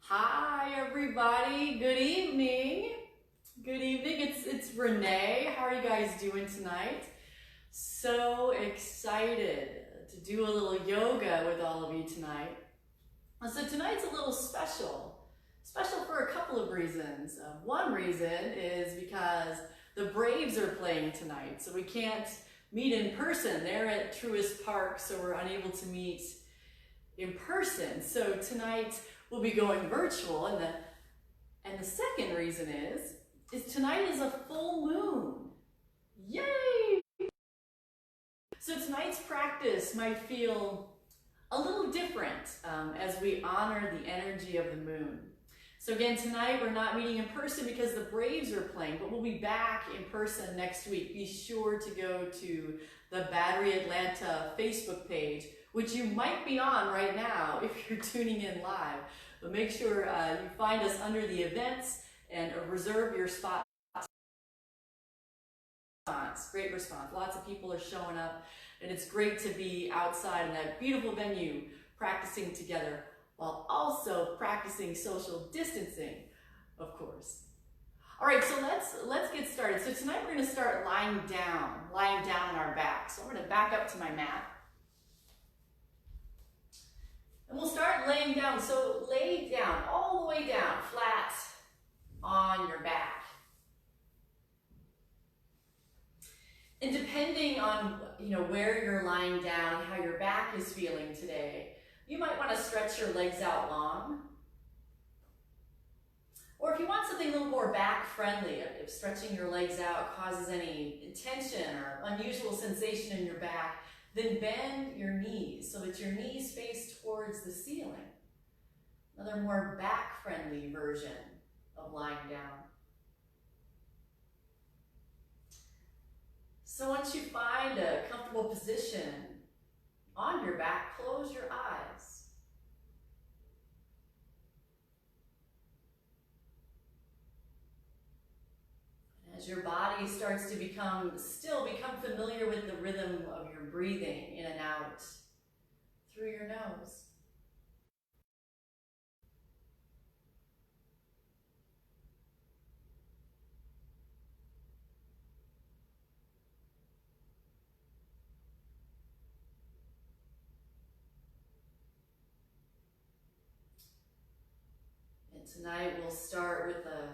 Hi everybody, good evening. Good evening, it's Renee. How are you guys doing tonight? So excited to do a little yoga with all of you tonight. So tonight's a little special for a couple of reasons. One reason is because the Braves are playing tonight, so we can't meet in person. They're at Truist Park, so we're unable to meet in person. So tonight we'll be going virtual, and the second reason is tonight is a full moon. Yay! So tonight's practice might feel a little different as we honor the energy of the moon. So again, tonight we're not meeting in person because the Braves are playing, but we'll be back in person next week. Be sure to go to the Battery Atlanta Facebook page, which you might be on right now if you're tuning in live. But make sure you find us under the events and reserve your spot. Great response. Lots of people are showing up, and it's great to be outside in that beautiful venue practicing together while also practicing social distancing, of course. All right, so let's get started. So tonight we're going to start lying down on our back. So I'm going to back up to my mat. And we'll start laying down. So lay down, all the way down, flat on your back. And depending on where you're lying down, how your back is feeling today, you might want to stretch your legs out long. Or if you want something a little more back friendly, if stretching your legs out causes any tension or unusual sensation in your back, then bend your knees so that your knees face towards the ceiling. Another more back-friendly version of lying down. So once you find a comfortable position on your back, close your eyes. As your body starts to become familiar with the rhythm of your breathing in and out through your nose. And tonight we'll start with a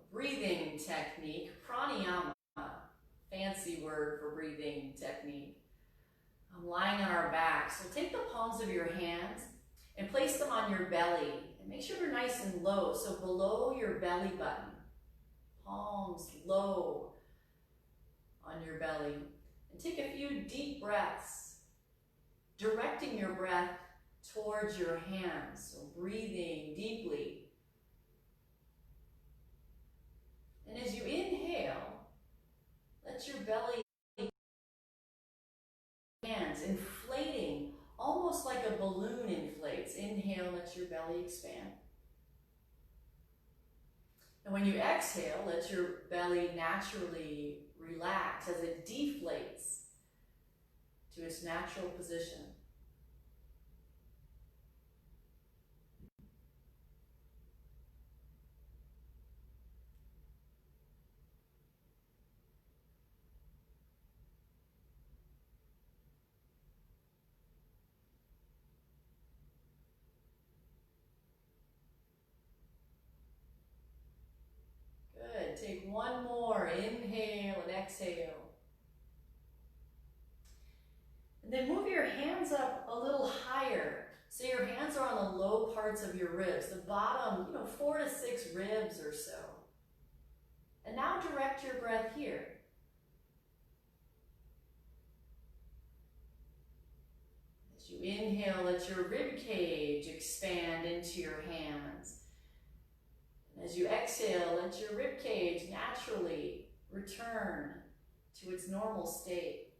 breathing technique, pranayama, fancy word for breathing technique. I'm lying on our back, so take the palms of your hands and place them on your belly. And make sure they're nice and low, so below your belly button. Palms low on your belly. And take a few deep breaths, directing your breath towards your hands, so breathing deeply. And as you inhale, let your belly, hands inflating, almost like a balloon inflates. Inhale, let your belly expand. And when you exhale, let your belly naturally relax as it deflates to its natural position. Good. Take one more. Inhale and exhale. And then move your hands up a little higher. So your hands are on the low parts of your ribs, the bottom, 4 to 6 ribs or so. And now direct your breath here. As you inhale, let your rib cage expand into your hands. And as you exhale, let your rib cage naturally return to its normal state.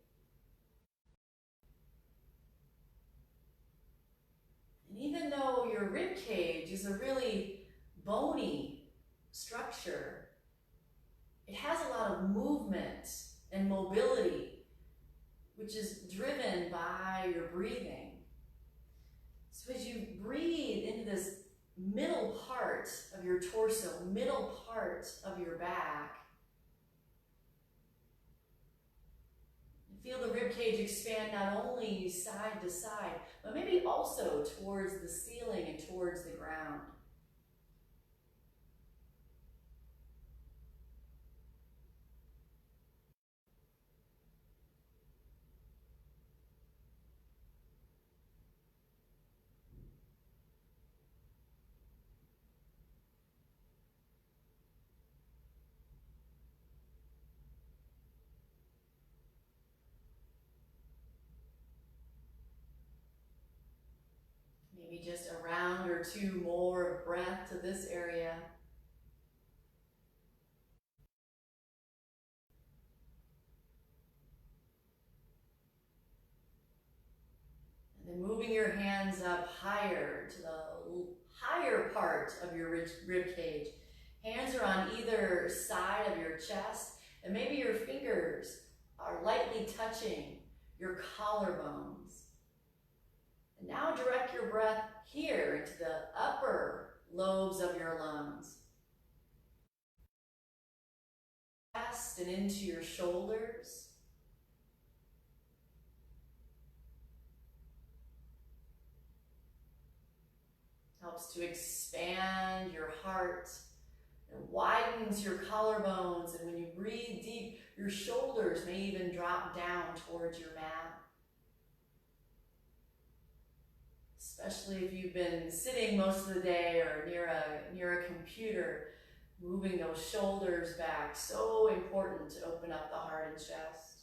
And even though your rib cage is a really bony structure, it has a lot of movement and mobility, which is driven by your breathing. So as you breathe into this middle part of your torso, middle part of your back. Feel the rib cage expand not only side to side, but maybe also towards the ceiling and towards the ground. Maybe just a round or two more of breath to this area. And then moving your hands up higher to the higher part of your rib cage. Hands are on either side of your chest, and maybe your fingers are lightly touching your collarbones. And now direct your breath here into the upper lobes of your lungs. Chest and into your shoulders. Helps to expand your heart and widens your collarbones. And when you breathe deep, your shoulders may even drop down towards your mat. Especially if you've been sitting most of the day or near a computer, moving those shoulders back. So important to open up the heart and chest.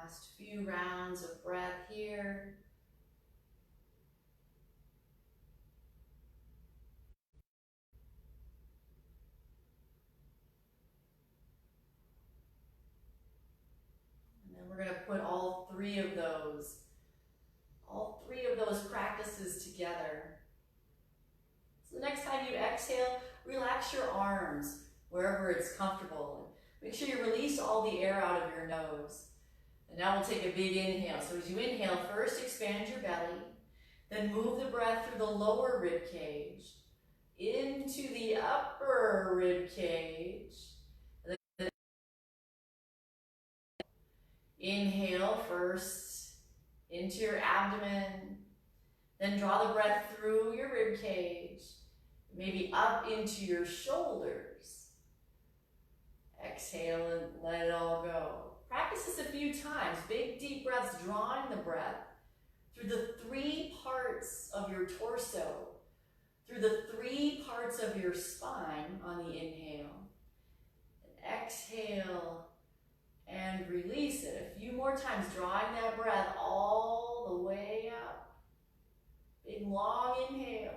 Last few rounds of breath here. And then we're going to put all three of those practices together. So the next time you exhale, relax your arms wherever it's comfortable. Make sure you release all the air out of your nose. And now we'll take a big inhale. So as you inhale, first expand your belly, then move the breath through the lower rib cage into the upper rib cage. Inhale first into your abdomen, then draw the breath through your rib cage, maybe up into your shoulders. Exhale and let it all go. Practice this a few times. Big deep breaths, drawing the breath through the three parts of your torso, through the three parts of your spine on the inhale. And exhale and release it. A few more times, drawing that breath all the way up. Big long inhale.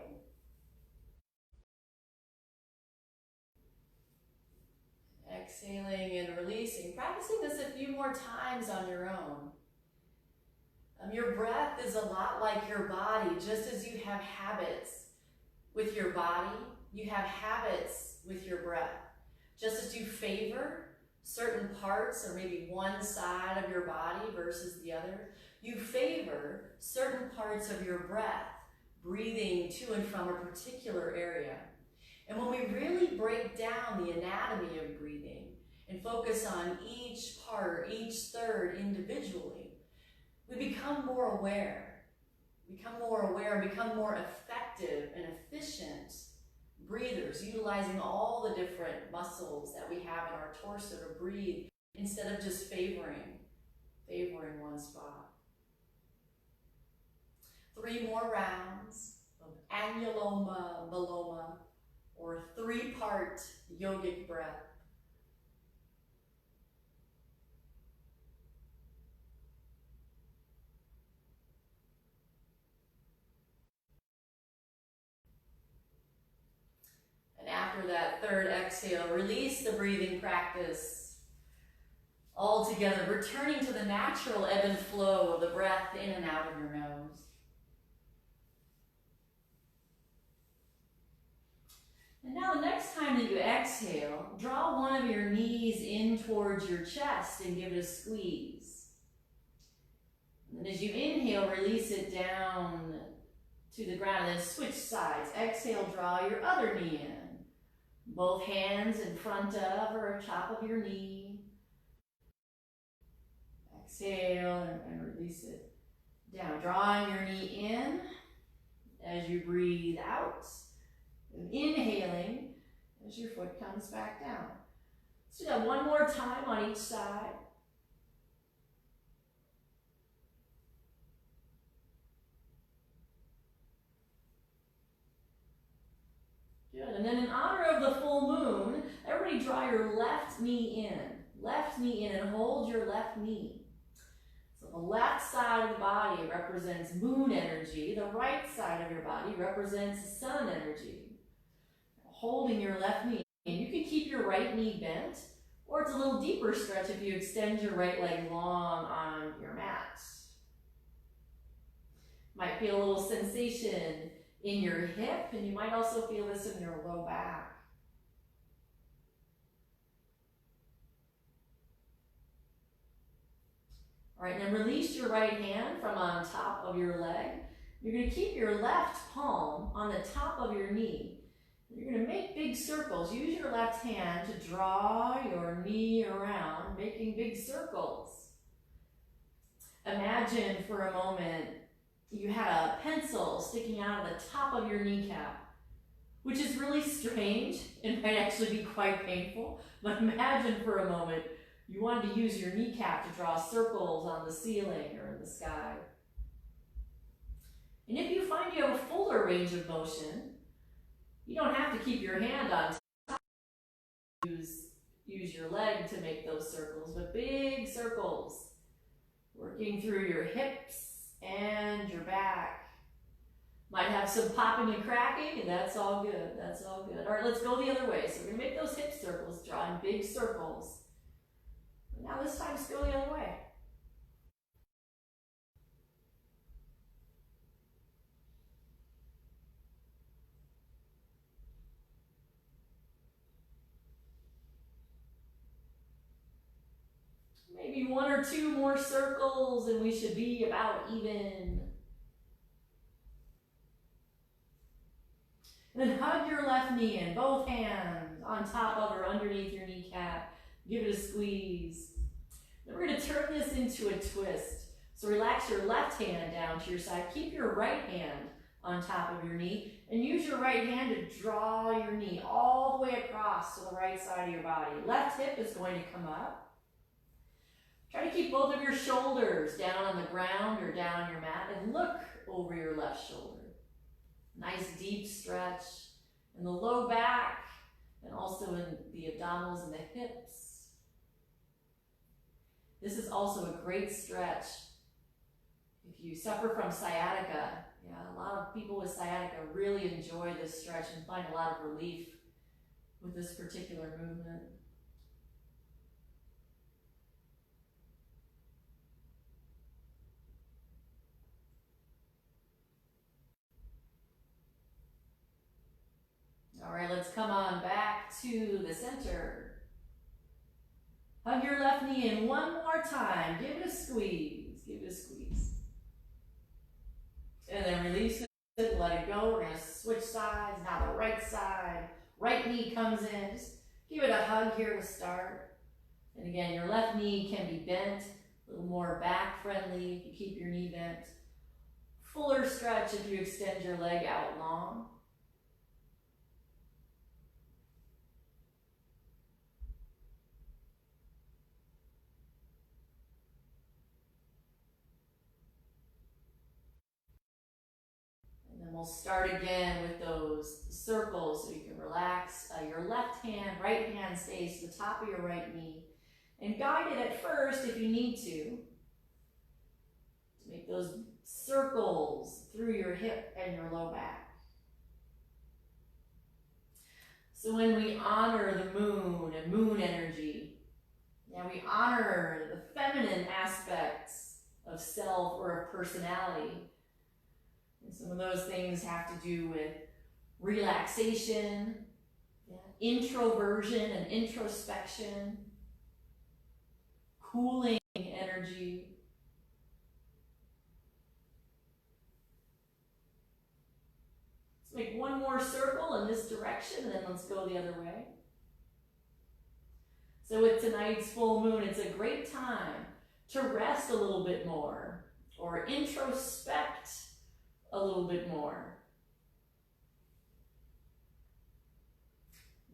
Exhaling and releasing. Practicing this a few more times on your own. Your breath is a lot like your body. Just as you have habits with your body, you have habits with your breath. Just as you favor certain parts or maybe one side of your body versus the other, you favor certain parts of your breath, breathing to and from a particular area. And when we really break down the anatomy of breathing and focus on each part, each third individually, we become more aware. Become more effective and efficient breathers, utilizing all the different muscles that we have in our torso to breathe instead of just favoring one spot. 3 more rounds of Anuloma Viloma, or 3-part yogic breath. after that third exhale, release the breathing practice all together, returning to the natural ebb and flow of the breath in and out of your nose. And now the next time that you exhale, draw one of your knees in towards your chest and give it a squeeze. And as you inhale, release it down to the ground, and then switch sides. Exhale, draw your other knee in. Both hands in front of or top of your knee. Exhale and release it down. Drawing your knee in as you breathe out. And inhaling as your foot comes back down. Let's do that one more time on each side. Good. And then in honor of the full moon, everybody draw your left knee in. Left knee in and hold your left knee. So the left side of the body represents moon energy. The right side of your body represents sun energy. Holding your left knee. And you can keep your right knee bent, or it's a little deeper stretch if you extend your right leg long on your mat. Might feel a little sensation in your hip, and you might also feel this in your low back. All right, now release your right hand from on top of your leg. You're going to keep your left palm on the top of your knee. You're going to make big circles. Use your left hand to draw your knee around, making big circles. Imagine for a moment you had a pencil sticking out of the top of your kneecap, which is really strange and might actually be quite painful. But imagine for a moment you wanted to use your kneecap to draw circles on the ceiling or in the sky. And if you find you have a fuller range of motion, you don't have to keep your hand on top. Use your leg to make those circles, but big circles. Working through your hips and your back. Might have some popping and cracking, and that's all good. That's all good. All right, let's go the other way. So we're going to make those hip circles, drawing big circles. Now this time, let's go the other way. Maybe one or two more circles and we should be about even. And then hug your left knee in, both hands on top of or underneath your kneecap. Give it a squeeze. Then we're going to turn this into a twist. So relax your left hand down to your side. Keep your right hand on top of your knee and use your right hand to draw your knee all the way across to the right side of your body. Left hip is going to come up. Try to keep both of your shoulders down on the ground or down on your mat and look over your left shoulder. Nice deep stretch in the low back and also in the abdominals and the hips. This is also a great stretch if you suffer from sciatica. Yeah, a lot of people with sciatica really enjoy this stretch and find a lot of relief with this particular movement. All right, let's come on back to the center. Hug your left knee in one more time. Give it a squeeze. Give it a squeeze. And then release it, let it go. We're going to switch sides. Now the right side. Right knee comes in. Just give it a hug here to start. And again, your left knee can be bent, a little more back friendly if you keep your knee bent. Fuller stretch if you extend your leg out long. We'll start again with those circles so you can relax. Your left hand, right hand stays to the top of your right knee. And guide it at first if you need to make those circles through your hip and your low back. So when we honor the moon and moon energy, yeah, we honor the feminine aspects of self or of personality. And some of those things have to do with relaxation, yeah, introversion and introspection, cooling energy. Let's make one more circle in this direction and then let's go the other way. So with tonight's full moon, it's a great time to rest a little bit more or introspect a little bit more.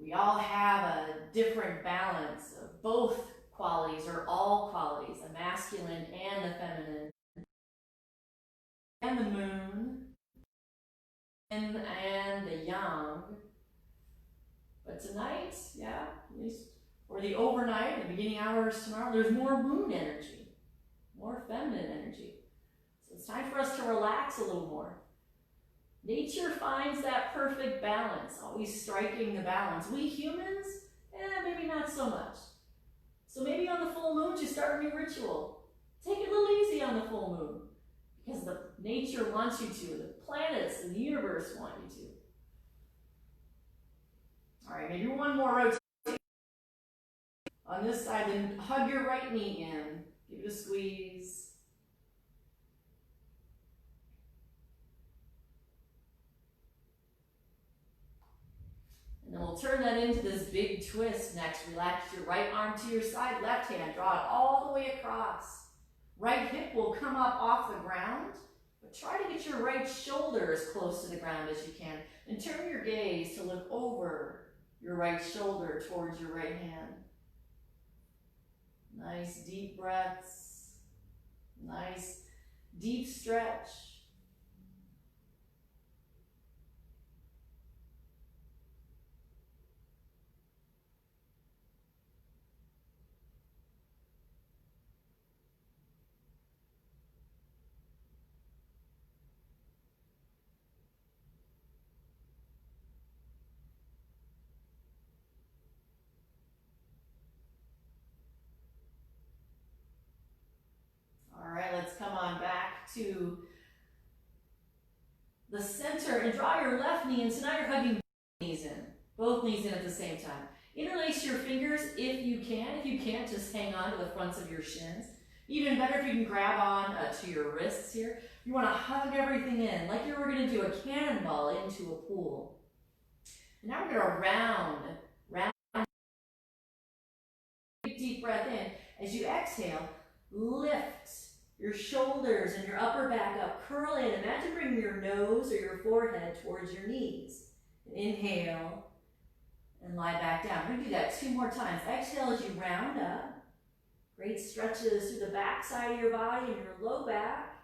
We all have a different balance of both qualities or all qualities, the masculine and the feminine, and the moon, and the yang. But tonight, yeah, at least, or the overnight, the beginning hours tomorrow, there's more moon energy, more feminine energy. So it's time for us to relax a little more. Nature finds that perfect balance, always striking the balance. We humans, maybe not so much. So maybe on the full moon, you start a new ritual. Take it a little easy on the full moon, because the nature wants you to, the planets and the universe want you to. All right, maybe one more rotation. On this side, then hug your right knee in. Give it a squeeze. And then we'll turn that into this big twist next. Relax your right arm to your side, left hand, draw it all the way across. Right hip will come up off the ground, but try to get your right shoulder as close to the ground as you can. And turn your gaze to look over your right shoulder towards your right hand. Nice deep breaths. Nice deep stretch. All right, let's come on back to the center and draw your left knee in. So now you're hugging both knees in at the same time. Interlace your fingers if you can. If you can't, just hang on to the fronts of your shins. Even better if you can grab on to your wrists here. You want to hug everything in, like you were going to do a cannonball into a pool. And now we're going to round. Deep breath in. As you exhale, lift your shoulders and your upper back up. Curl in. Imagine bringing your nose or your forehead towards your knees. Inhale and lie back down. We're going to do that 2 more times. Exhale as you round up. Great stretches through the back side of your body and your low back.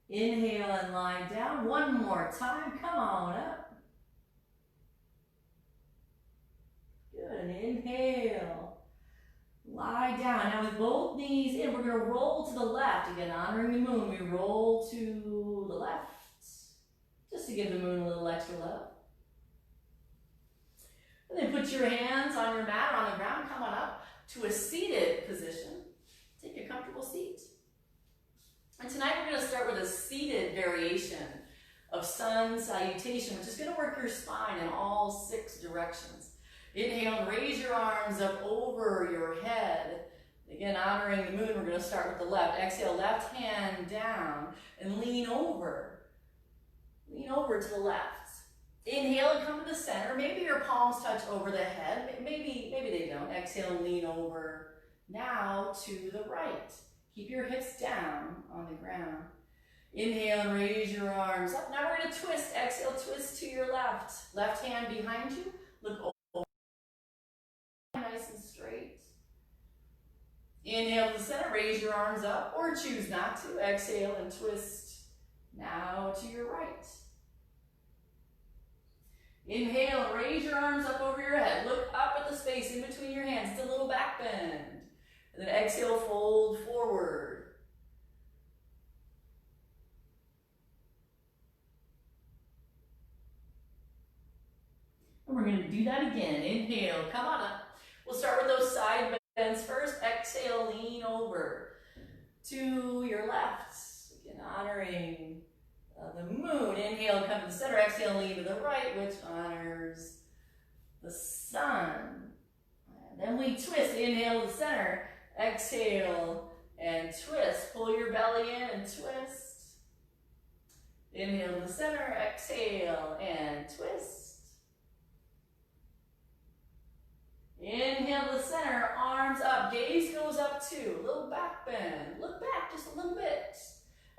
Inhale and lie down. 1 more time. Come on up. Good. Inhale. Lie down. Now with both knees in, we're going to roll to the left. Again, honoring the moon, we roll to the left. Just to give the moon a little extra love. And then put your hands on your mat or on the ground. Come on up to a seated position. Take a comfortable seat. And tonight we're going to start with a seated variation of sun salutation, which is going to work your spine in all 6 directions. Inhale and raise your arms up over your head. Again, honoring the moon, we're going to start with the left. Exhale, left hand down and lean over. Lean over to the left. Inhale and come to the center. Maybe your palms touch over the head. Maybe they don't. Exhale and lean over. Now to the right. Keep your hips down on the ground. Inhale and raise your arms up. Now we're going to twist. Exhale, twist to your left. Left hand behind you. Look over. Nice and straight. Inhale to the center, raise your arms up, or choose not to. Exhale and twist. Now to your right. Inhale and raise your arms up over your head. Look up at the space in between your hands. It's a little back bend. And then exhale, fold forward. We're going to do that again. Inhale, come on up. We'll start with those side bends first. Exhale, lean over to your left. Again, honoring the moon. Inhale, come to the center. Exhale, lean to the right, which honors the sun. And then we twist. Inhale to the center. Exhale and twist. Pull your belly in and twist. Inhale to the center. Exhale and twist. Inhale to the center, arms up, gaze goes up too. Little back bend, look back just a little bit.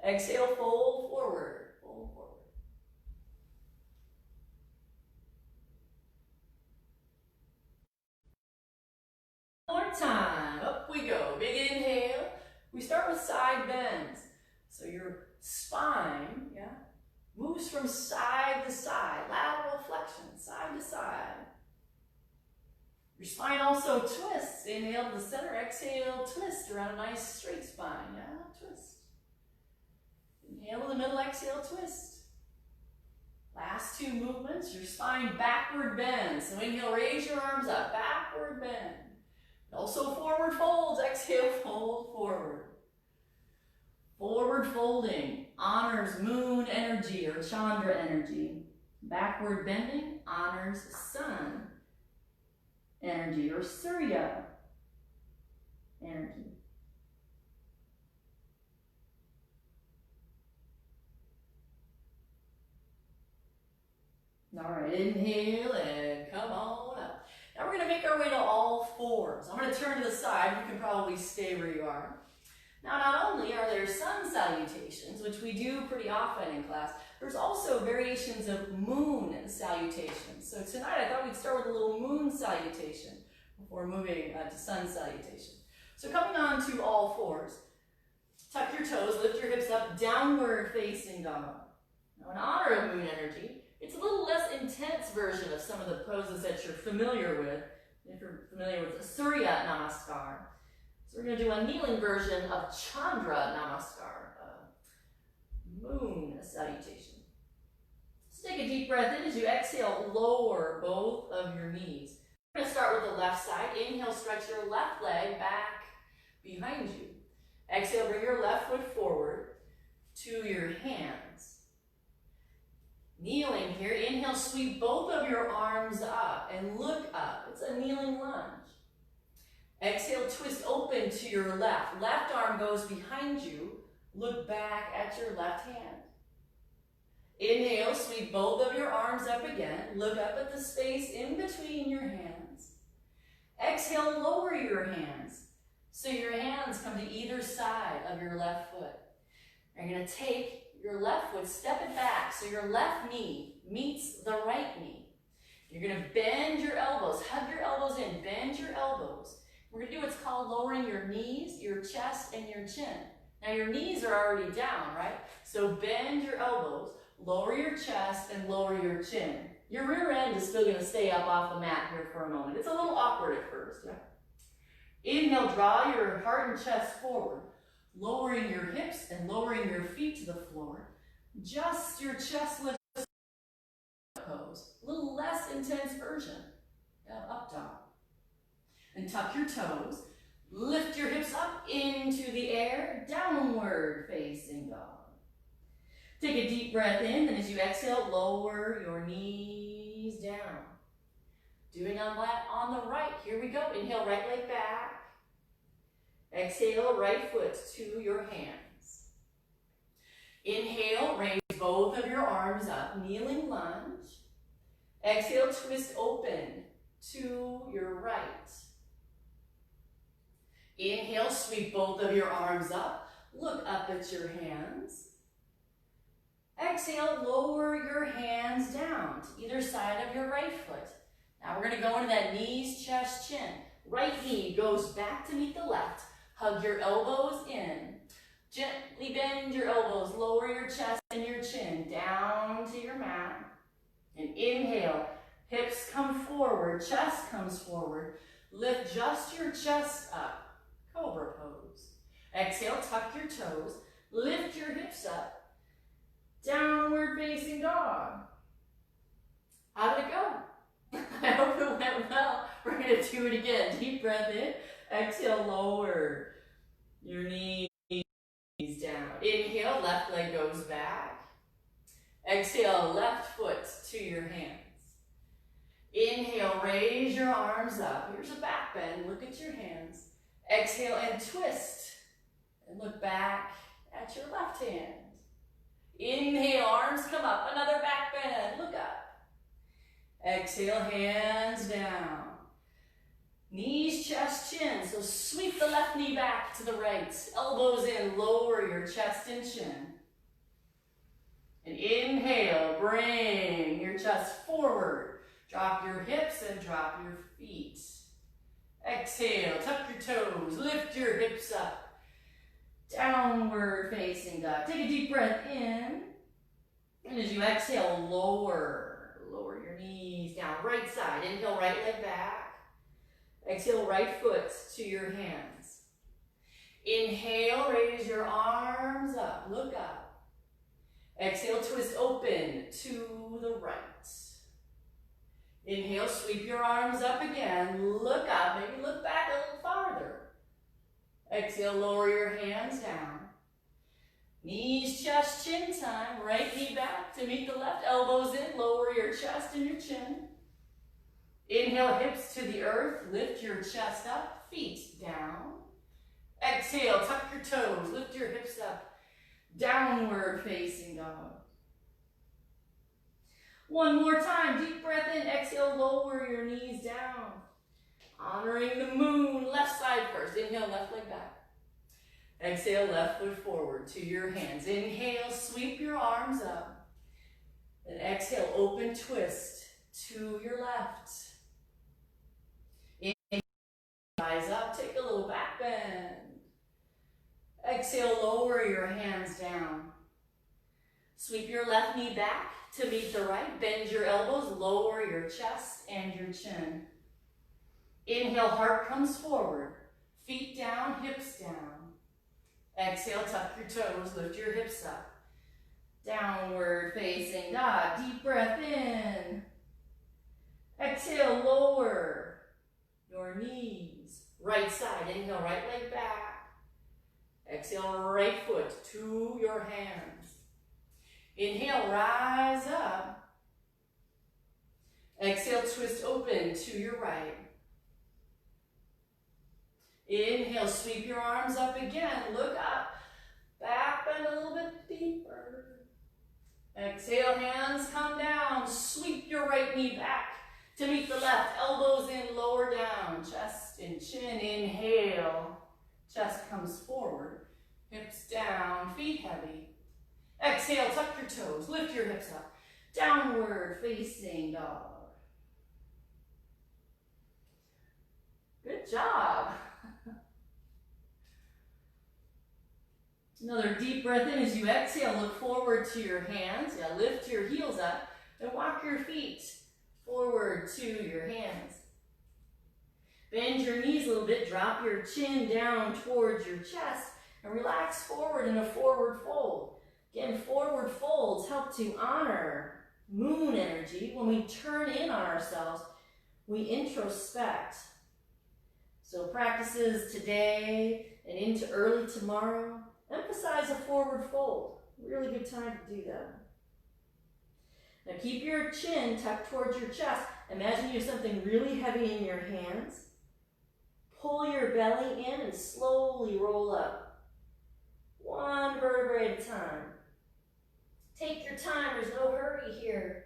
Exhale, fold forward, fold forward. One more time, up we go. Big inhale. We start with side bends. So your spine, moves from side to side, lateral flexion, side to side. Your spine also twists. Inhale to the center, exhale, twist around a nice straight spine. Twist. Inhale to the middle, exhale, twist. Last two movements, your spine backward bends. So inhale, raise your arms up, backward bend. Also forward folds, exhale, fold forward. Forward folding honors moon energy or Chandra energy. Backward bending honors sun energy or Surya energy. All right, inhale and come on up. Now we're going to make our way to all fours. I'm going to turn to the side. You can probably stay where you are. Now, not only are there sun salutations, which we do pretty often in class, there's also variations of moon salutations. So tonight I thought we'd start with a little moon salutation before moving to sun salutation. So coming on to all fours, tuck your toes, lift your hips up, downward facing dog. Now in honor of moon energy, it's a little less intense version of some of the poses that you're familiar with. If you're familiar with Surya Namaskar. So we're going to do a kneeling version of Chandra Namaskar, moon salutation. So take a deep breath in. As you exhale, lower both of your knees. We're going to start with the left side. Inhale, stretch your left leg back behind you. Exhale, bring your left foot forward to your hands. Kneeling here, inhale, sweep both of your arms up and look up. It's a kneeling lunge. Exhale, twist open to your left. Left arm goes behind you. Look back at your left hand. Inhale, sweep both of your arms up again. Look up at the space in between your hands. Exhale, lower your hands. So your hands come to either side of your left foot. You're going to take your left foot, step it back so your left knee meets the right knee. You're going to bend your elbows, hug your elbows in, bend your elbows. We're going to do what's called lowering your knees, your chest, and your chin. Now your knees are already down, right? So bend your elbows, lower your chest, and lower your chin. Your rear end is still going to stay up off the mat here for a moment. It's a little awkward at first, Inhale, draw your heart and chest forward, lowering your hips and lowering your feet to the floor. Just your chest lift pose. A little less intense version of up dog. And tuck your toes. Lift your hips up into the air, downward facing dog. Take a deep breath in, and as you exhale, lower your knees down. Doing on the right, here we go. Inhale, right leg back. Exhale, right foot to your hands. Inhale, raise both of your arms up, kneeling lunge. Exhale, twist open to your right. Inhale, sweep both of your arms up. Look up at your hands. Exhale, lower your hands down to either side of your right foot. Now we're going to go into that knees, chest, chin. Right knee goes back to meet the left. Hug your elbows in. Gently bend your elbows. Lower your chest and your chin down to your mat. And inhale. Hips come forward. Chest comes forward. Lift just your chest up. Cobra pose. Exhale, tuck your toes. Lift your hips up. Downward facing dog. How did it go? I hope it went well. We're gonna do it again. Deep breath in. Exhale, lower your knees down. Inhale, left leg goes back. Exhale, left foot to your hands. Inhale, raise your arms up. Here's a back bend. Look at your hands. Exhale and twist. And look back at your left hand. Inhale, arms come up. Another back bend. Look up. Exhale, hands down. Knees, chest, chin. So sweep the left knee back to the right. Elbows in, lower your chest and chin. And inhale, bring your chest forward. Drop your hips and drop your feet. Exhale, tuck your toes, lift your hips up. Downward facing dog. Take a deep breath in. And as you exhale, lower your knees down. Right side, inhale, right leg back. Exhale, right foot to your hands. Inhale, raise your arms up, look up. Exhale, twist open to the right. Inhale, sweep your arms up again, look up, maybe look back a little farther. Exhale, lower your hands down. Knees, chest, chin time. Right knee back to meet the left, elbows in, lower your chest and your chin. Inhale, hips to the earth, lift your chest up, feet down. Exhale, tuck your toes, lift your hips up, downward facing dog. One more time, deep breath in, exhale, lower your knees down. Honoring the moon, left side first. Inhale, left leg back. Exhale, left foot forward to your hands. Inhale, sweep your arms up. And exhale, open twist to your left. Inhale, rise up, take a little back bend. Exhale, lower your hands down. Sweep your left knee back to meet the right. Bend your elbows, lower your chest and your chin. Inhale, heart comes forward. Feet down, hips down. Exhale, tuck your toes, lift your hips up. Downward facing dog. Deep breath in. Exhale, lower your knees. Right side, inhale, right leg back. Exhale, right foot to your hands. Inhale, rise up. Exhale, twist open to your right. Inhale, sweep your arms up again. Look up. Back bend a little bit deeper. Exhale, hands come down. Sweep your right knee back to meet the left. Elbows in, lower down. Chest and chin. Inhale. Chest comes forward. Hips down, feet heavy. Exhale, tuck your toes. Lift your hips up. Downward facing dog. Good job. Another deep breath in as you exhale, look forward to your hands. Yeah, lift your heels up and walk your feet forward to your hands. Bend your knees a little bit, drop your chin down towards your chest and relax forward in a forward fold. Again, forward folds help to honor moon energy. When we turn in on ourselves, we introspect. So practices today and into early tomorrow, emphasize a forward fold. Really good time to do that. Now keep your chin tucked towards your chest. Imagine you have something really heavy in your hands. Pull your belly in and slowly roll up. One vertebrae at a time. Take your time, there's no hurry here.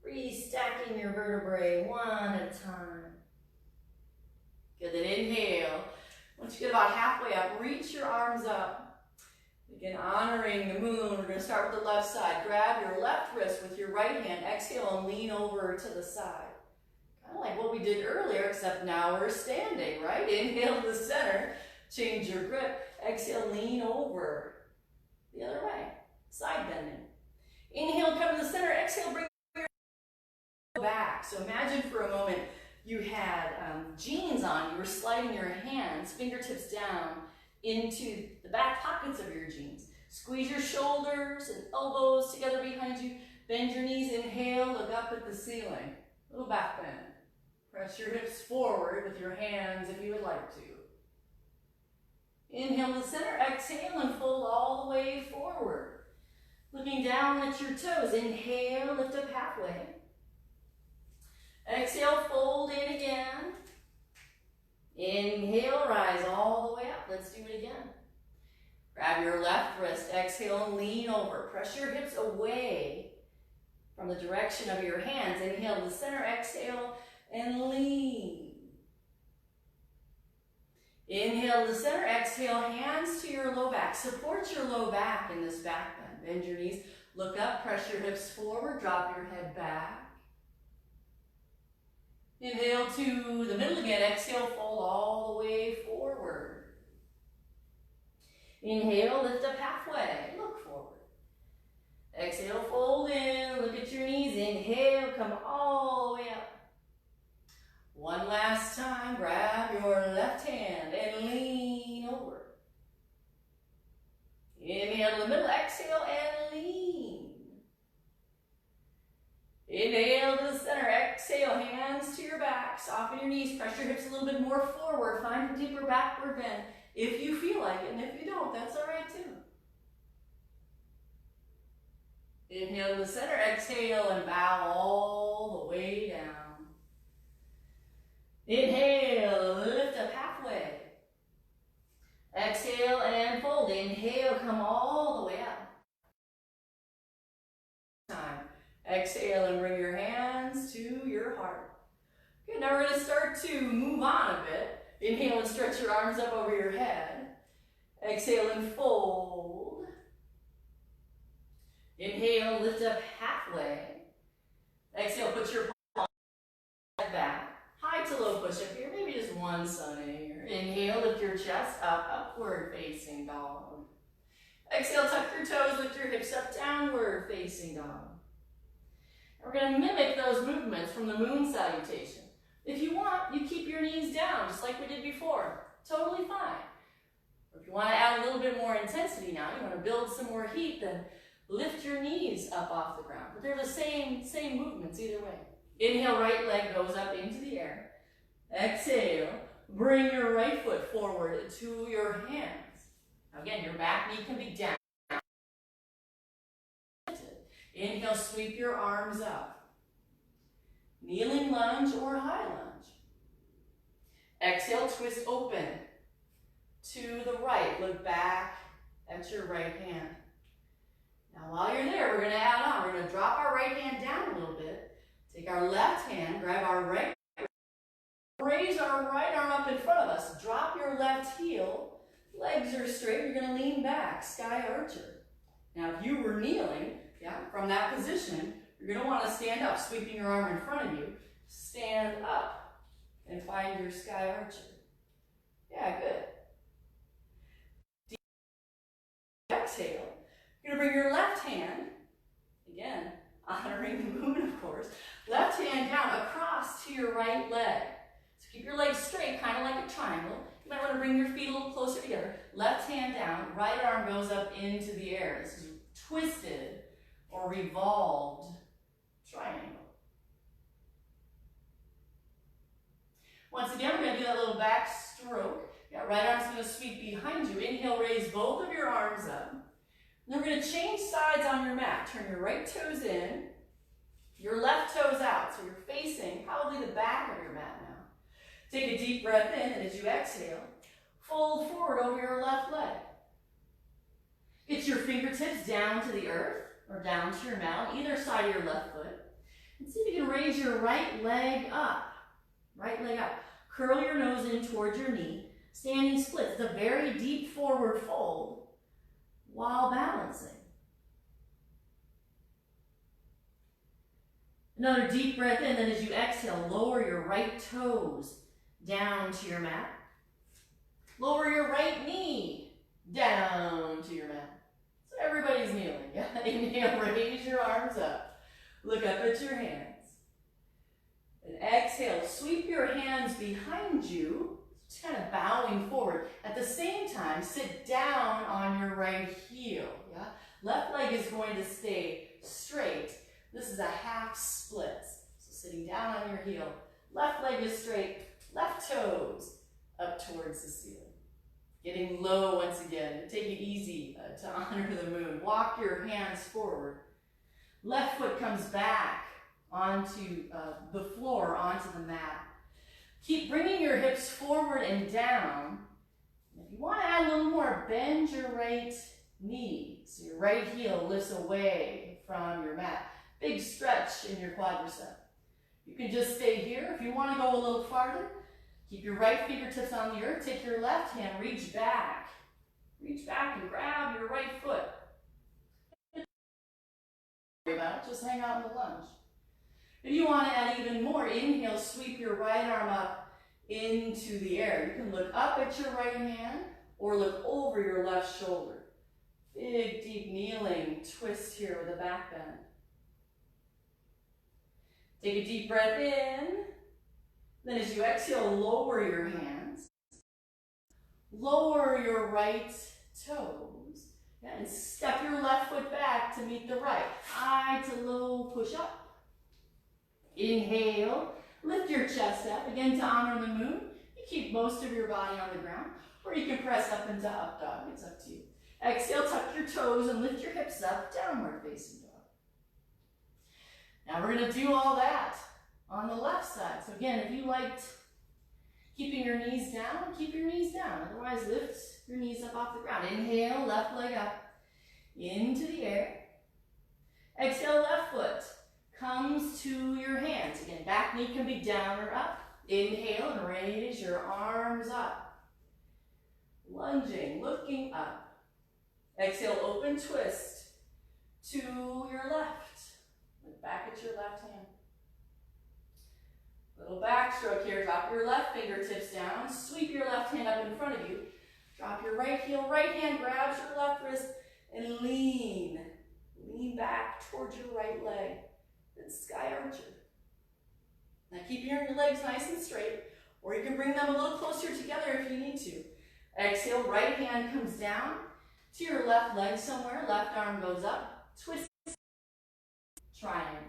Restacking your vertebrae one at a time. Good, then inhale. Once you get about halfway up, reach your arms up. Again, honoring the moon. We're going to start with the left side. Grab your left wrist with your right hand. Exhale and lean over to the side. Kind of like what we did earlier, except now we're standing, right? Inhale to the center. Change your grip. Exhale, lean over the other way. Side bending. Inhale, come to the center. Exhale, bring your back. So imagine for a moment you had jeans on. You were sliding your hands, fingertips down, into the back pockets of your jeans. Squeeze your shoulders and elbows together behind you. Bend your knees. Inhale, look up at the ceiling. Little back bend. Press your hips forward with your hands if you would like to. Inhale to center, exhale and fold all the way forward. Looking down at your toes. Inhale, lift up halfway. Exhale, fold in again. Inhale, rise all the way up. Let's do it again. Grab your left wrist, exhale and lean over. Press your hips away from the direction of your hands. Inhale to the center, exhale and lean. Inhale to the center, exhale, hands to your low back. Support your low back in this back bend. Bend your knees, look up, press your hips forward, drop your head back. Inhale to the middle again, exhale, fold all the way forward. Inhale, lift up halfway, look forward. Exhale, fold in, look at your knees. Inhale, come all the way up. One last time, grab your left hand and lean over. Inhale to the middle, exhale and lean. Inhale to the center, exhale, hands to your back. Soften your knees, press your hips a little bit more forward. Find a deeper backward bend if you feel like it, and if you don't, that's all right too. Inhale to the center, exhale and bow all the way down. Inhale, lift up halfway. Exhale and fold. Inhale, come all the way up. Time. Exhale and bring your hands to your heart. Okay, now we're going to start to move on a bit. Inhale and stretch your arms up over your head. Exhale and fold. Inhale, lift up halfway. Exhale, put your palms back. High to low push up here, maybe just one sun here. Inhale, lift your chest up, upward facing dog. Exhale, tuck your toes, lift your hips up, downward facing dog. And we're going to mimic those movements from the moon salutation. If you want, you keep your knees down, just like we did before. Totally fine. Or if you want to add a little bit more intensity now, you want to build some more heat, then lift your knees up off the ground. But they're the same movements either way. Inhale, right leg goes up into the air. Exhale, bring your right foot forward to your hands. Now again, your back knee can be down. Inhale, sweep your arms up. Kneeling lunge or high lunge. Exhale, twist open to the right. Look back at your right hand. Now while you're there, we're going to add on. We're going to drop our right hand down a little bit. Take our left hand, grab our right, raise our right arm up in front of us. Drop your left heel. Legs are straight. You're going to lean back, sky archer. Now if you were kneeling, from that position, you're going to want to stand up, sweeping your arm in front of you. Stand up and find your sky archer. Yeah, good. Deep exhale. You're going to bring your left hand, again, honoring the moon, of course. Left hand down across to your right leg. So keep your legs straight, kind of like a triangle. You might want to bring your feet a little closer together. Left hand down, right arm goes up into the air. This is twisted or revolved triangle. Once again, we're going to do that little back stroke. Right arm's going to sweep behind you. Inhale, raise both of your arms up. And we're going to change sides on your mat. Turn your right toes in, your left toes out. So you're facing probably the back of your mat now. Take a deep breath in, and as you exhale, fold forward over your left leg. Get your fingertips down to the earth or down to your mat on either side of your left foot. And see if you can raise your right leg up. Right leg up. Curl your nose in towards your knee. Standing splits, the very deep forward fold while balancing. Another deep breath in, then as you exhale, lower your right toes down to your mat. Lower your right knee down to your mat. So everybody's kneeling. Inhale, raise your arms up. Look up at your hands. And exhale, sweep your hands behind you, just kind of bowing forward. At the same time, sit down on your right heel. Left leg is going to stay straight. This is a half split. So sitting down on your heel. Left leg is straight, left toes up towards the ceiling. Getting low once again. Take it easy to honor the moon. Walk your hands forward. Left foot comes back onto the floor, onto the mat. Keep bringing your hips forward and down. If you want to add a little more, bend your right knee. So your right heel lifts away from your mat. Big stretch in your quadricep. You can just stay here. If you want to go a little farther, keep your right fingertips on the earth. Take your left hand, reach back. Reach back and grab your right foot. Don't worry about it, just hang out in the lunge. If you want to add even more, inhale, sweep your right arm up into the air. You can look up at your right hand or look over your left shoulder. Big, deep kneeling twist here with a back bend. Take a deep breath in. Then as you exhale, lower your hands. Lower your right toes. And step your left foot back to meet the right. High to low, push up. Inhale, lift your chest up. Again, to honor the moon, you keep most of your body on the ground, or you can press up into up dog. It's up to you. Exhale, tuck your toes and lift your hips up, downward facing dog. Now we're going to do all that on the left side. So again, if you liked keeping your knees down, keep your knees down. Otherwise, lift your knees up off the ground. Inhale, left leg up into the air. Exhale, left foot comes to your hands. Again, back knee can be down or up. Inhale and raise your arms up. Lunging, looking up. Exhale, open twist to your left. Look back at your left hand. Little backstroke here. Drop your left fingertips down. Sweep your left hand up in front of you. Drop your right heel. Right hand grabs your left wrist and lean. Lean back towards your right leg. Then sky archer. Now keep your legs nice and straight, or you can bring them a little closer together if you need to. Exhale, right hand comes down to your left leg somewhere. Left arm goes up. Twist. Triangle.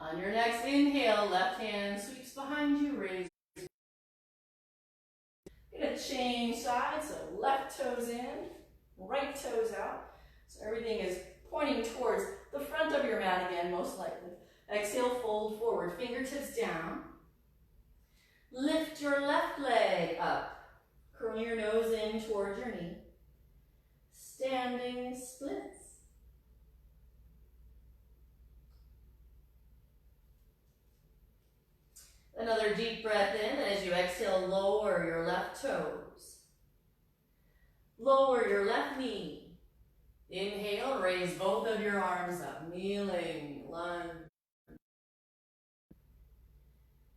On your next inhale, left hand sweeps behind you. Raise. You're going to change sides, so left toes in, right toes out. So everything is pointing towards the front of your mat again, most likely. Exhale, fold forward, fingertips down. Lift your left leg up. Curl your nose in towards your knee. Standing splits. Another deep breath in. As you exhale, lower your left toes. Lower your left knee. Inhale, raise both of your arms up, kneeling, lunge.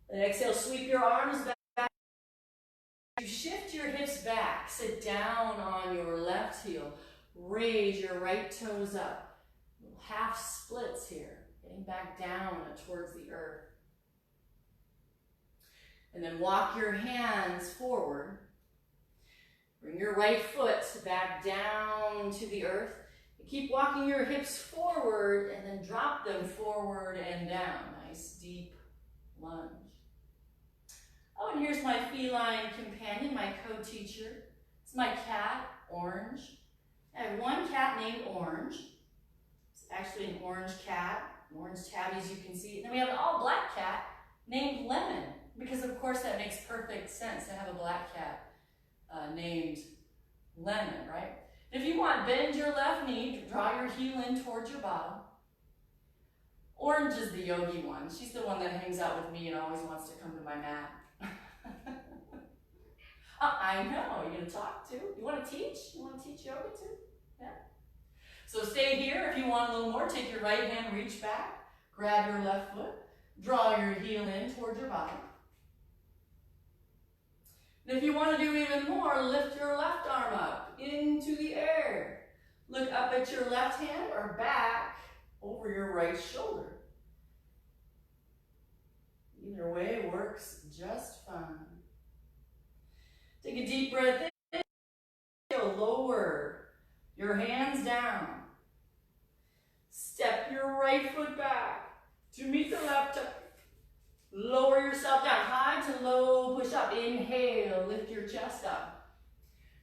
Then exhale, sweep your arms back. You shift your hips back, sit down on your left heel, raise your right toes up. Half splits here, getting back down towards the earth. And then walk your hands forward. Bring your right foot back down to the earth. Keep walking your hips forward and then drop them forward and down. Nice deep lunge. Oh, and here's my feline companion, my co-teacher. It's my cat, Orange. I have one cat named Orange. It's actually an orange cat, orange tabbies you can see. And then we have an all black cat named Lemon, because of course that makes perfect sense to have a black cat named Lemon, right? If you want, bend your left knee, draw your heel in towards your bottom. Orange is the yogi one. She's the one that hangs out with me and always wants to come to my mat. I know, you're gonna talk too. You wanna teach? You wanna teach yoga too? Yeah. So stay here. If you want a little more, take your right hand, reach back, grab your left foot, draw your heel in towards your bottom. And if you want to do even more, lift your left arm up into the air. Look up at your left hand or back over your right shoulder. Either way works just fine. Take a deep breath in. Lower your hands down. Step your right foot back to meet the left toe. Lower yourself down, high to low, push up. Inhale, lift your chest up.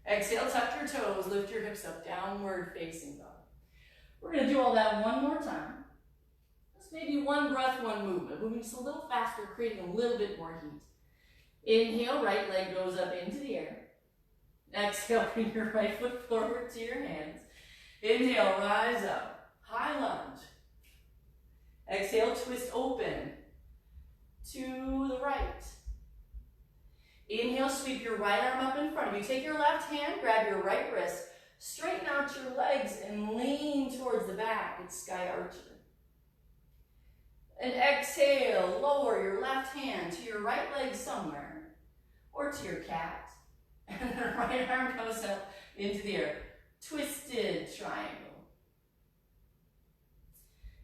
Exhale, tuck your toes, lift your hips up, downward facing dog. We're gonna do all that one more time. Just maybe one breath, one movement. Moving just a little faster, creating a little bit more heat. Inhale, right leg goes up into the air. Exhale, bring your right foot forward to your hands. Inhale, rise up, high lunge. Exhale, twist open to the right. Inhale, sweep your right arm up in front of you. Take your left hand, grab your right wrist, straighten out your legs and lean towards the back. It's Sky Archer. And exhale, lower your left hand to your right leg somewhere, or to your cat. And the right arm goes up into the air. Twisted triangle.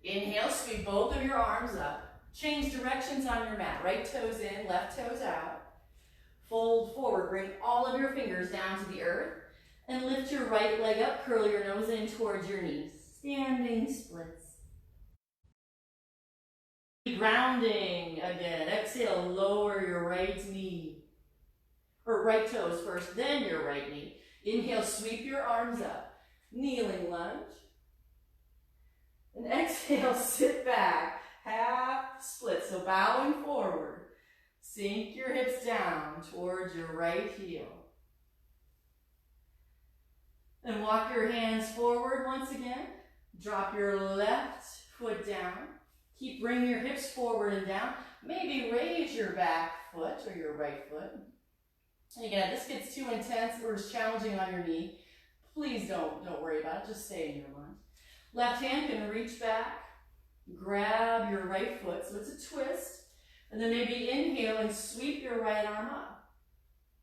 Inhale, sweep both of your arms up. Change directions on your mat. Right toes in, left toes out. Fold forward, bring all of your fingers down to the earth. And lift your right leg up, curl your nose in towards your knees. Standing splits. Grounding again. Exhale, lower your right knee. Or right toes first, then your right knee. Inhale, sweep your arms up. Kneeling lunge. And exhale, sit back. Half split, so bowing forward. Sink your hips down towards your right heel. And walk your hands forward once again. Drop your left foot down. Keep bringing your hips forward and down. Maybe raise your back foot or your right foot. And again, if this gets too intense or is challenging on your knee, please don't worry about it. Just stay in your lunge. Left hand can reach back. Grab your right foot, so it's a twist. And then maybe inhale and sweep your right arm up.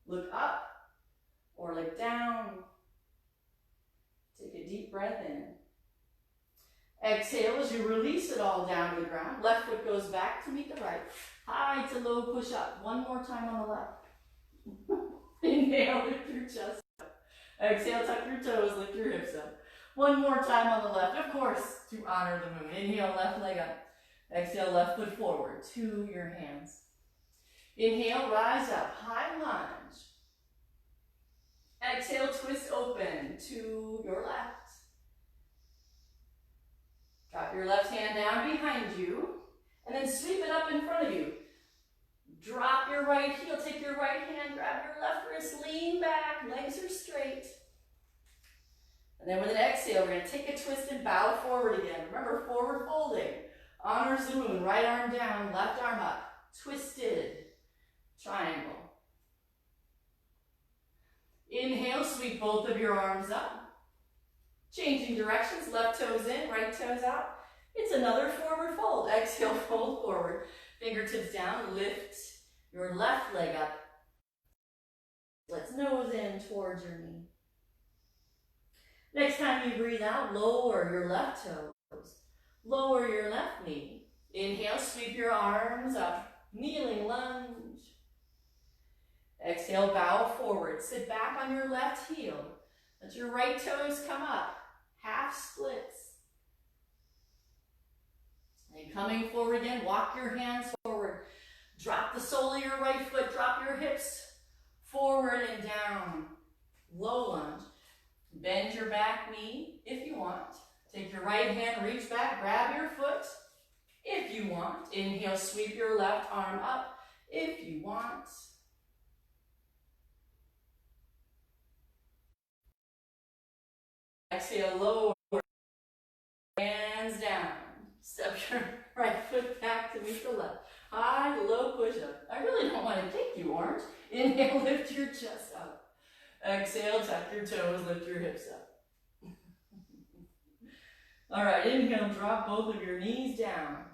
Look up or look down. Take a deep breath in. Exhale as you release it all down to the ground. Left foot goes back to meet the right. High to low, push up. One more time on the left. Inhale, lift your chest up. Exhale, tuck your toes, lift your hips up. One more time on the left, of course, to honor the moon. Inhale, left leg up. Exhale, left foot forward to your hands. Inhale, rise up, high lunge. Exhale, twist open to your left. Drop your left hand down behind you, and then sweep it up in front of you. Drop your right heel, take your right hand, grab your left wrist, lean back, legs are straight. And then with an exhale, we're going to take a twist and bow forward again. Remember, forward folding. Honors the moon. Right arm down, left arm up. Twisted triangle. Inhale, sweep both of your arms up. Changing directions, left toes in, right toes out. It's another forward fold. Exhale, fold forward. Fingertips down, lift your left leg up. Let's nose in towards your knee. Next time you breathe out, lower your left toes. Lower your left knee. Inhale, sweep your arms up. Kneeling lunge. Exhale, bow forward. Sit back on your left heel. Let your right toes come up. Half splits. And coming forward again, walk your hands forward. Drop the sole of your right foot. Drop your hips forward and down. Low lunge. Bend your back knee if you want. Take your right hand, reach back, grab your foot if you want. Inhale, sweep your left arm up if you want. Exhale, lower, hands down. Step your right foot back to meet the left. High, low, push up. I really don't want to kick you, Orange. Inhale, lift your chest up. Exhale, tuck your toes, lift your hips up. All right, inhale, drop both of your knees down.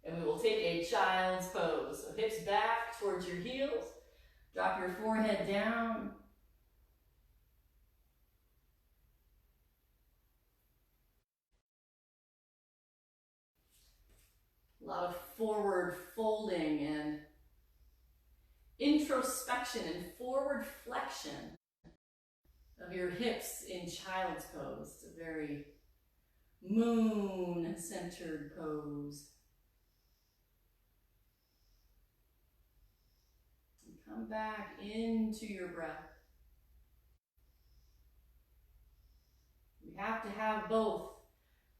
And we will take a child's pose. So hips back towards your heels. Drop your forehead down. A lot of forward folding and introspection and forward flexion of your hips in child's pose. It's a very moon-centered pose. And come back into your breath. We have to have both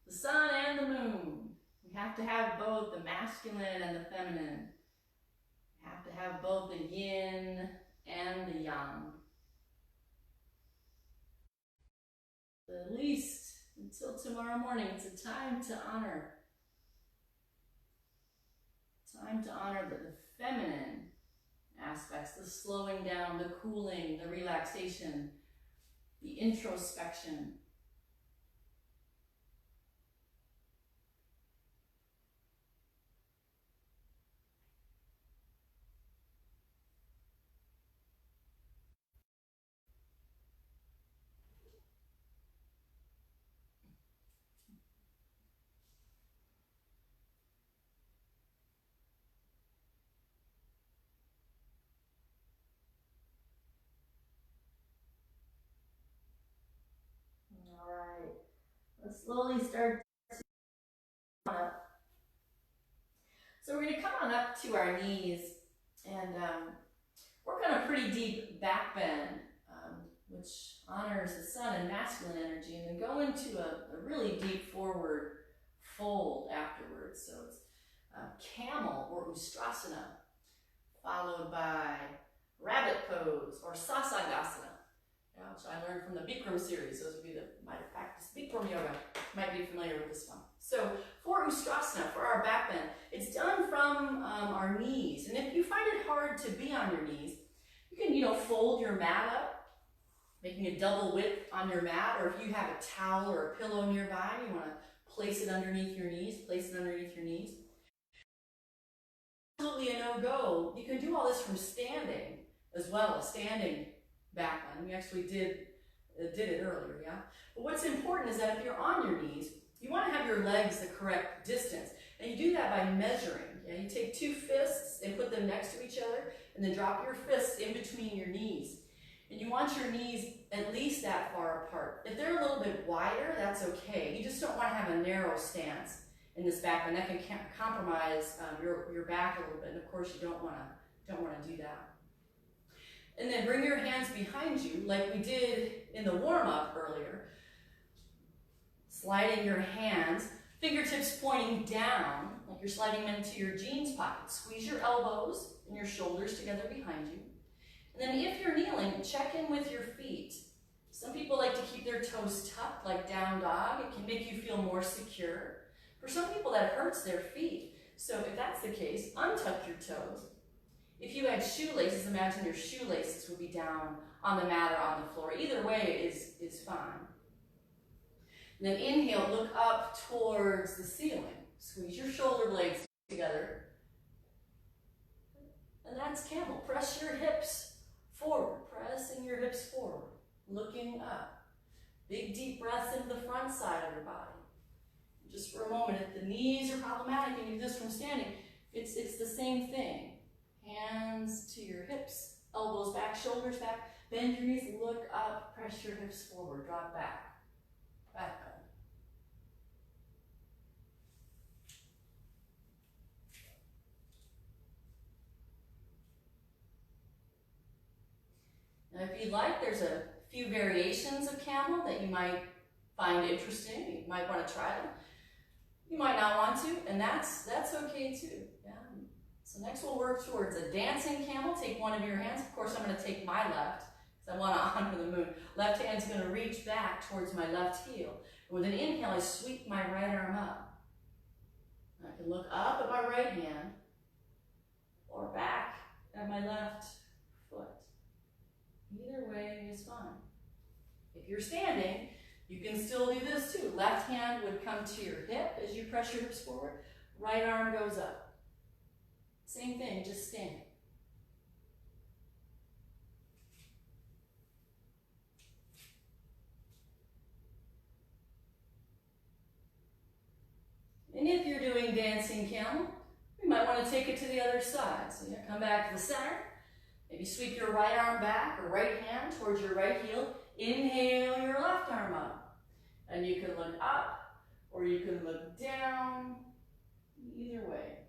the sun and the moon. We have to have both the masculine and the feminine. We have to have both the yin and the yang. At least until tomorrow morning, it's a time to honor. Time to honor the feminine aspects, the slowing down, the cooling, the relaxation, the introspection. All right, let's slowly start to come up. So we're going to come on up to our knees and work on a pretty deep back bend, which honors the sun and masculine energy, and then go into a really deep forward fold afterwards. So it's camel or ustrasana, followed by rabbit pose or sasagasana, which I learned from the Bikram series. Those of you that might have practiced Bikram yoga might be familiar with this one. So for ustrasana, for our back bend, it's done from our knees. And if you find it hard to be on your knees, you can, fold your mat up, making a double width on your mat, or if you have a towel or a pillow nearby, you want to place it underneath your knees, Absolutely a no-go. You can do all this from standing as well, a standing back bend. We actually did it earlier, yeah? But what's important is that if you're on your knees, you want to have your legs the correct distance. And you do that by measuring. Yeah? You take two fists and put them next to each other, and then drop your fists in between your knees. And you want your knees at least that far apart. If they're a little bit wider, that's okay. You just don't want to have a narrow stance in this back bend. That can compromise your back a little bit. And of course, you don't want to do that. And then bring your hands behind you like we did in the warm-up earlier. Sliding your hands, fingertips pointing down, like you're sliding them into your jeans pocket. Squeeze your elbows and your shoulders together behind you. And then if you're kneeling, check in with your feet. Some people like to keep their toes tucked like down dog. It can make you feel more secure. For some people that hurts their feet. So if that's the case, untuck your toes. If you had shoelaces, imagine your shoelaces would be down on the mat or on the floor. Either way is fine. And then inhale, look up towards the ceiling. Squeeze your shoulder blades together. And that's camel. Press your hips forward. Pressing your hips forward. Looking up. Big deep breaths into the front side of your body. Just for a moment, if the knees are problematic and you do this from standing, it's the same thing. Hands to your hips, elbows back, shoulders back. Bend your knees, look up, press your hips forward, drop back. Back up. Now if you'd like, there's a few variations of camel that you might find interesting. You might want to try them. You might not want to, and that's okay too. Yeah. So next we'll work towards a dancing camel. Take one of your hands. Of course, I'm going to take my left because I want to honor the moon. Left hand's going to reach back towards my left heel. And with an inhale, I sweep my right arm up. I can look up at my right hand or back at my left foot. Either way is fine. If you're standing, you can still do this too. Left hand would come to your hip as you press your hips forward. Right arm goes up. Same thing, just stand. And if you're doing dancing camel, you might want to take it to the other side. So you come back to the center. Maybe sweep your right arm back or right hand towards your right heel. Inhale your left arm up. And you can look up or you can look down, either way.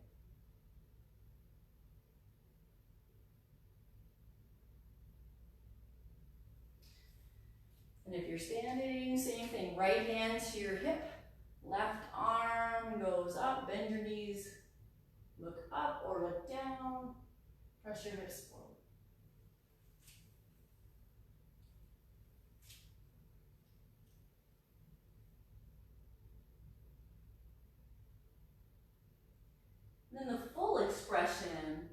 And if you're standing, same thing, right hand to your hip, left arm goes up, bend your knees, look up or look down, press your hips forward. And then the full expression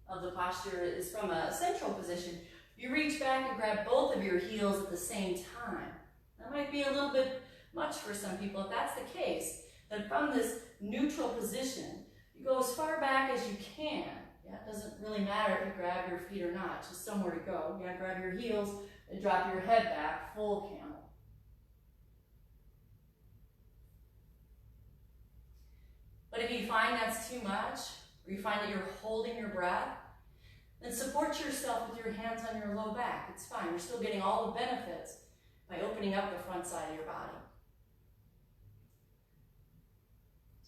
of the posture is from a central position. You reach back and grab both of your heels at the same time. That might be a little bit much for some people. If that's the case, then from this neutral position, you go as far back as you can. Yeah, it doesn't really matter if you grab your feet or not, just somewhere to go. You gotta grab your heels and drop your head back, full camel. But if you find that's too much, or you find that you're holding your breath, then support yourself with your hands on your low back. It's fine. You're still getting all the benefits by opening up the front side of your body.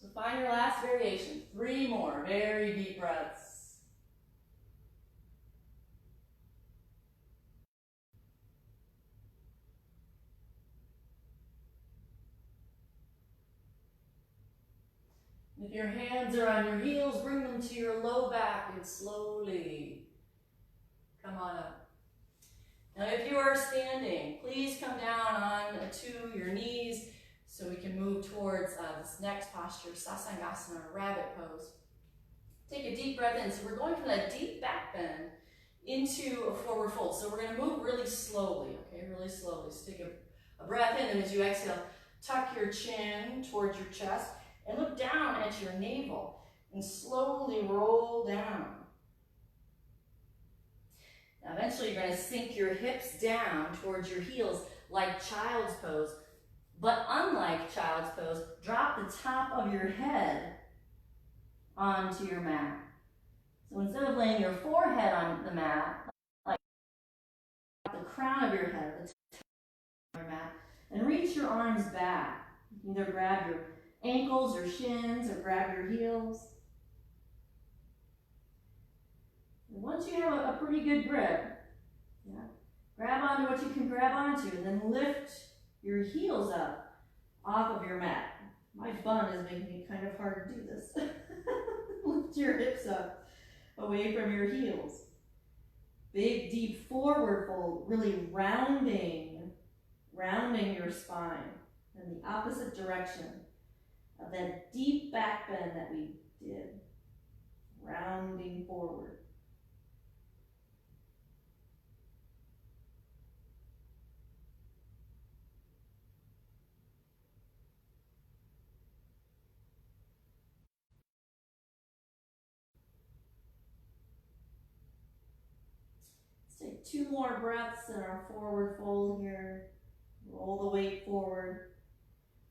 So find your last variation. 3 more very deep breaths. If your hands are on your heels, bring them to your low back and slowly come on up. Now if you are standing, please come down on to your knees so we can move towards this next posture, Sasangasana, or rabbit pose. Take a deep breath in. So we're going from that deep back bend into a forward fold. So we're going to move really slowly, okay, really slowly. So take a breath in, and as you exhale, tuck your chin towards your chest and look down at your navel and slowly roll down. Now eventually you're going to sink your hips down towards your heels like child's pose. But unlike child's pose, drop the top of your head onto your mat. So instead of laying your forehead on the mat, like the crown of your head, the top of your mat, and reach your arms back. You can either grab your ankles or shins or grab your heels. And once you have a pretty good grip, grab onto what you can grab onto, and then lift your heels up off of your mat. My bun is making it kind of hard to do this. Lift your hips up away from your heels. Big, deep forward fold, really rounding your spine in the opposite direction of that deep back bend that we did. Rounding forward. Take 2 more breaths in our forward fold here. Roll the weight forward.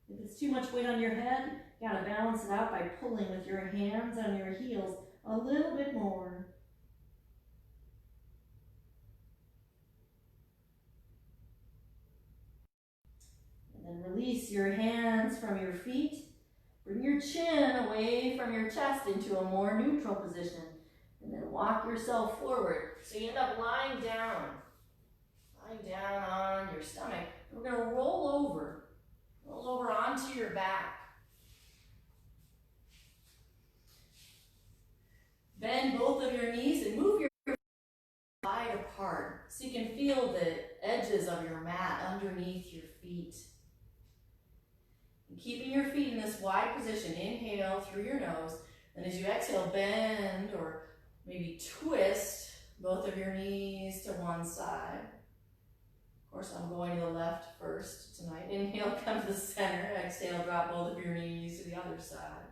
If it's too much weight on your head, you gotta balance it out by pulling with your hands on your heels a little bit more. And then release your hands from your feet. Bring your chin away from your chest into a more neutral position. And then walk yourself forward. So you end up lying down on your stomach. We're going to roll over onto your back. Bend both of your knees and move your feet wide apart so you can feel the edges of your mat underneath your feet. And keeping your feet in this wide position, inhale through your nose, and as you exhale, bend or maybe twist both of your knees to one side. Of course, I'm going to the left first tonight. Inhale, come to the center. Exhale, drop both of your knees to the other side.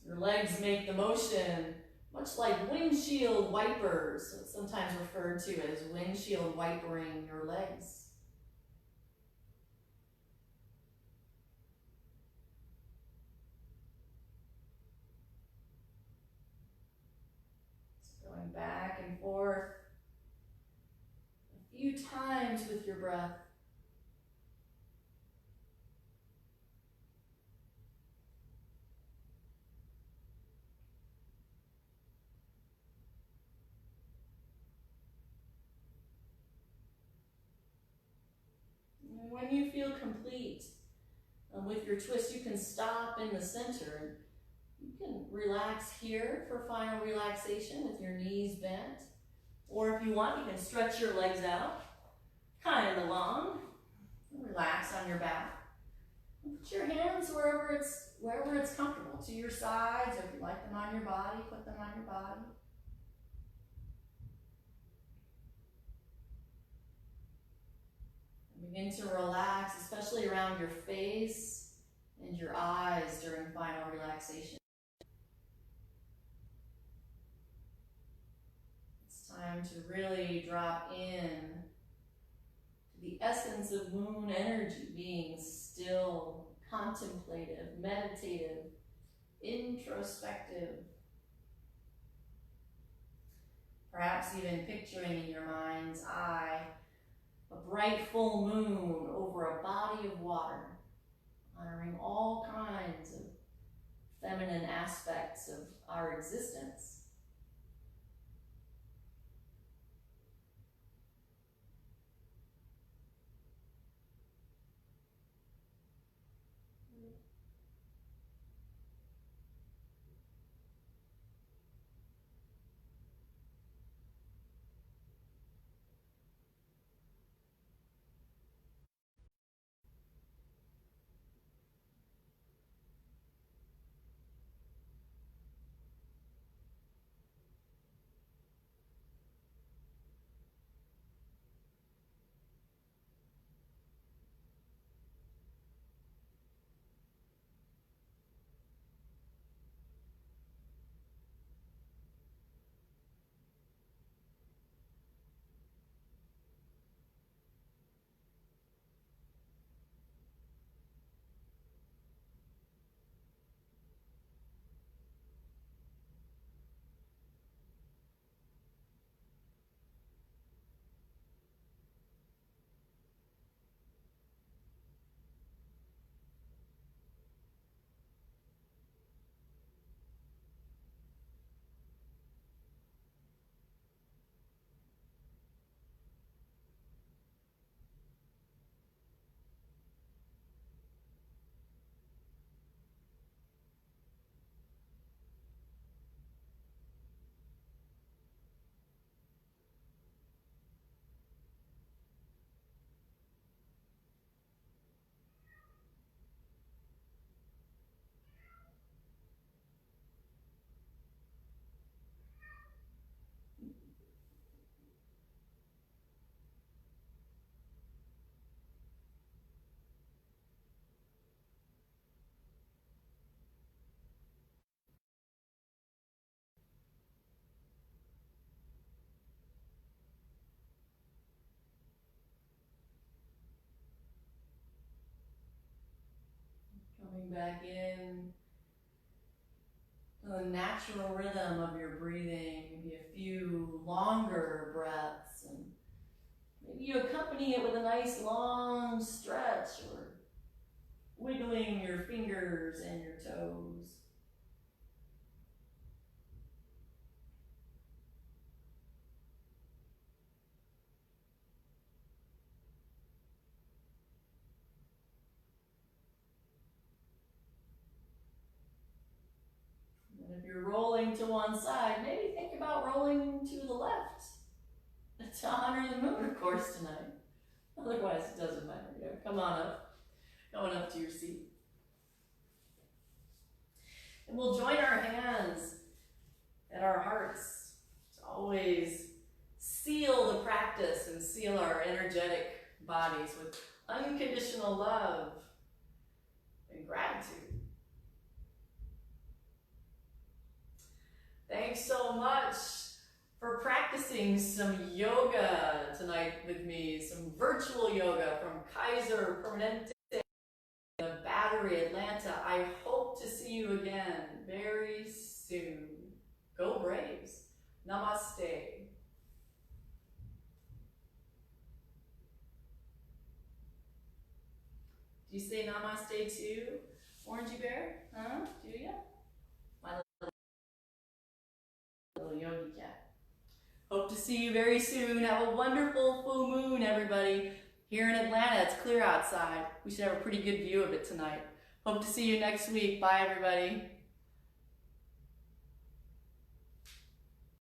Your legs make the motion much like windshield wipers. It's sometimes referred to as windshield wipering your legs. Going back and forth a few times with your breath. And with your twist, you can stop in the center. You can relax here for final relaxation with your knees bent. Or if you want, you can stretch your legs out, kind of long. Relax on your back. And put your hands wherever it's comfortable, to your sides, or if you like them on your body, put them on your body. And begin to relax, especially around your face and your eyes during final relaxation. It's time to really drop in to the essence of moon energy, being still, contemplative, meditative, introspective. Perhaps even picturing in your mind's eye a bright full moon over a body of water, honoring all kinds of feminine aspects of our existence. Coming back in to the natural rhythm of your breathing, maybe a few longer breaths, and maybe you accompany it with a nice long stretch or wiggling your fingers and your toes. And if you're rolling to one side, maybe think about rolling to the left to honor the moon, of course, tonight. Otherwise, it doesn't matter. Yeah, come on up. Going up to your seat. And we'll join our hands at our hearts to always seal the practice and seal our energetic bodies with unconditional love and gratitude. Thanks so much for practicing some yoga tonight with me, some virtual yoga from Kaiser, Permanente, the Battery, Atlanta. I hope to see you again very soon. Go Braves. Namaste. Do you say namaste too, Orangey Bear? Huh? Do you? My little yogi cat. Hope to see you very soon. Have a wonderful full moon, everybody. Here in Atlanta, it's clear outside. We should have a pretty good view of it tonight. Hope to see you next week. Bye, everybody.